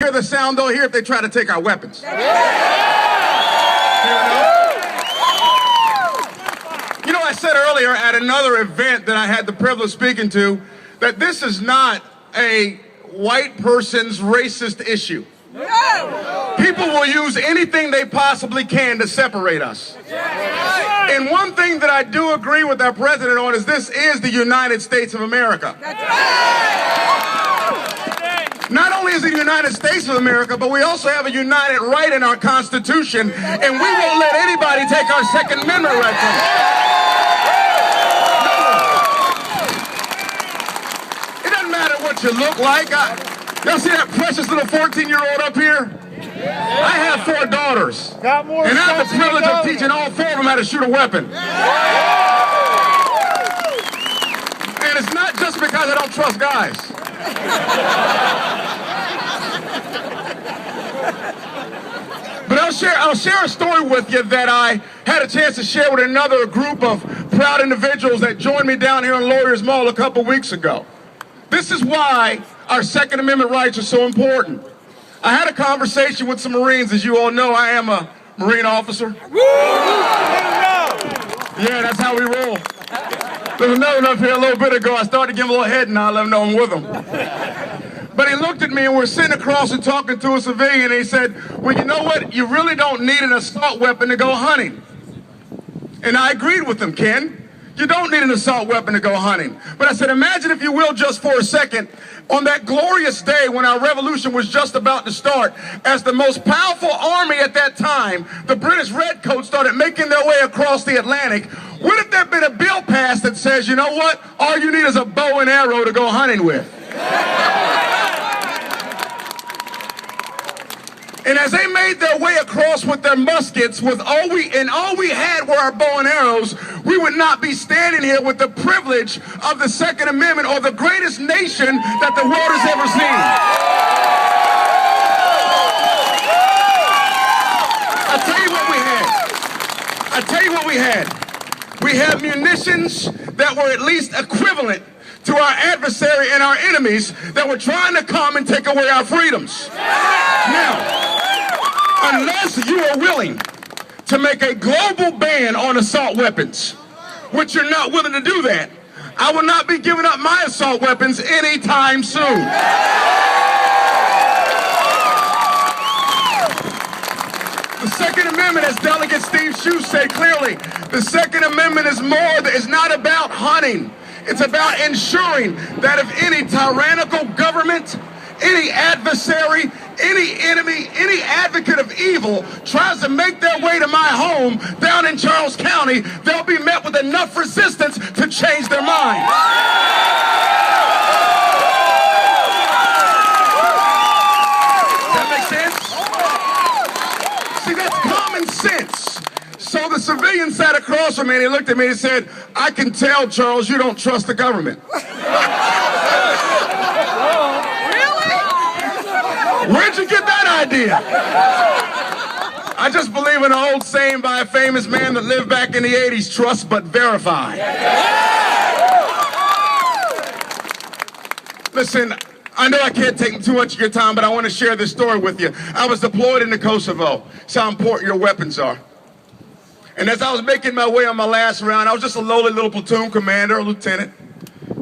hear the sound they'll hear if they try to take our weapons. You know, I said earlier at another event that I had the privilege of speaking to, that this is not a white person's racist issue. People will use anything they possibly can to separate us. And one thing that I do agree with our president on is this is the United States of America. Not only is it the United States of America, but we also have a united right in our Constitution, and we won't let anybody take our Second Amendment right from us. It doesn't matter what you look like. Y'all see that precious little 14-year-old up here? I have 4 daughters, and I have the privilege of teaching all 4 of them how to shoot a weapon. And it's not just because I don't trust guys. But I'll share a story with you that I had a chance to share with another group of proud individuals that joined me down here on Lawyers Mall a couple weeks ago. This is why our Second Amendment rights are so important. I had a conversation with some Marines. As you all know, I am a Marine officer. Yeah, that's how we roll. There was another one up here a little bit ago. I started to give him a little head nod, let him know I'm with him. But he looked at me, and we're sitting across and talking to a civilian, and he said, well, you know what? You really don't need an assault weapon to go hunting. And I agreed with him, Ken. You don't need an assault weapon to go hunting. But I said, imagine, if you will, just for a second, on that glorious day when our revolution was just about to start, as the most powerful army at that time, the British Redcoats, started making their way across the Atlantic. What if there had been a bill passed that says, you know what? All you need is a bow and arrow to go hunting with. And as they made their way across with their muskets, all we had were our bow and arrows, we would not be standing here with the privilege of the Second Amendment, or the greatest nation that the world has ever seen. I tell you what we had. We had munitions that were at least equivalent to our adversary and our enemies that were trying to come and take away our freedoms. Now, unless you are willing to make a global ban on assault weapons, which you're not willing to do that, I will not be giving up my assault weapons anytime soon. The Second Amendment, as Delegate Steve Shue said clearly, the Second Amendment is not about hunting. It's about ensuring that if any tyrannical government, any adversary, any enemy, any advocate of evil tries to make their way to my home down in Charles County, they'll be met with enough resistance to change their minds. Does that make sense? See, that's common sense. So the civilian sat across from me and he looked at me and said, I can tell, Charles, you don't trust the government. Where'd you get that idea? I just believe in an old saying by a famous man that lived back in the 80s, trust but verify. Listen, I know I can't take too much of your time, but I want to share this story with you. I was deployed into Kosovo. It's how important your weapons are. And as I was making my way on my last round, I was just a lowly little platoon commander, a lieutenant.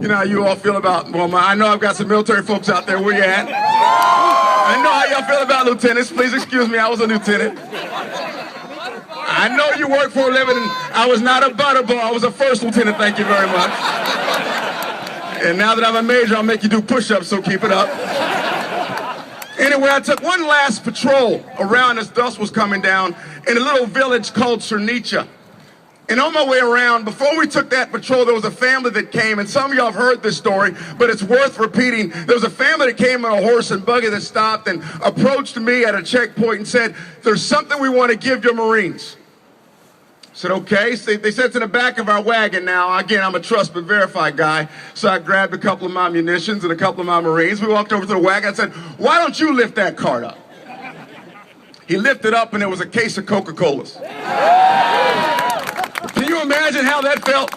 You know how you all feel about, well, I know I've got some military folks out there. Where you at? I know how y'all feel about lieutenants. Please excuse me, I was a lieutenant. I know you work for a living, and I was not a butterball. I was a first lieutenant, thank you very much. And now that I'm a major, I'll make you do push-ups, so keep it up. Anyway, I took one last patrol around as dusk was coming down in a little village called Cernica. And on my way around, before we took that patrol, there was a family that came, and some of y'all have heard this story, but it's worth repeating. There was a family that came on a horse and buggy that stopped and approached me at a checkpoint and said, there's something we want to give your Marines. I said, okay. So they said it's in the back of our wagon now. Again, I'm a trust but verify guy. So I grabbed a couple of my munitions and a couple of my Marines. We walked over to the wagon. I said, why don't you lift that cart up? He lifted up, and there was a case of Coca-Colas. Can you imagine how that felt?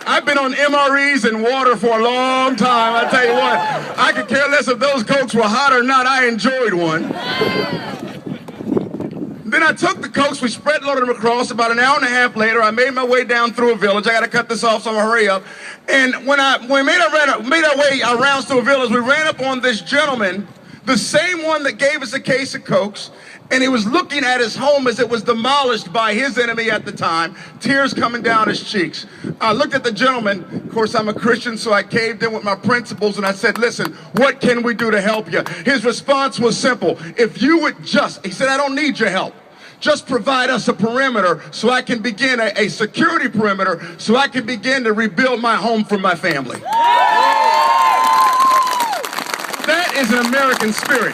I've been on MREs and water for a long time. I tell you what, I could care less if those Cokes were hot or not. I enjoyed one. Then I took the Cokes, we spread loaded them across. About an hour and a half later, I made my way down through a village. I got to cut this off, so I'm going to hurry up. And when we made our way around through a village, we ran up on this gentleman, the same one that gave us a case of Cokes, and he was looking at his home as it was demolished by his enemy at the time, tears coming down his cheeks. I looked at the gentleman. Of course, I'm a Christian, so I caved in with my principles, and I said, listen, what can we do to help you? His response was simple. If you would just, he said, I don't need your help. Just provide us a perimeter so I can begin a security perimeter so I can begin to rebuild my home for my family. That is an American spirit.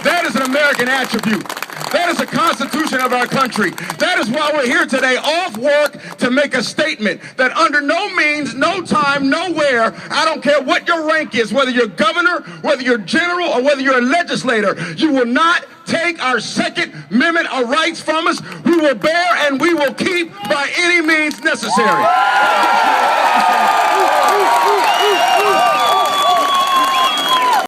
That is an American attribute. That is the Constitution of our country. That is why we're here today, off work, to make a statement that under no means, no time, nowhere, I don't care what your rank is, whether you're governor, whether you're general, or whether you're a legislator, you will not take our Second Amendment of rights from us. We will bear and we will keep by any means necessary.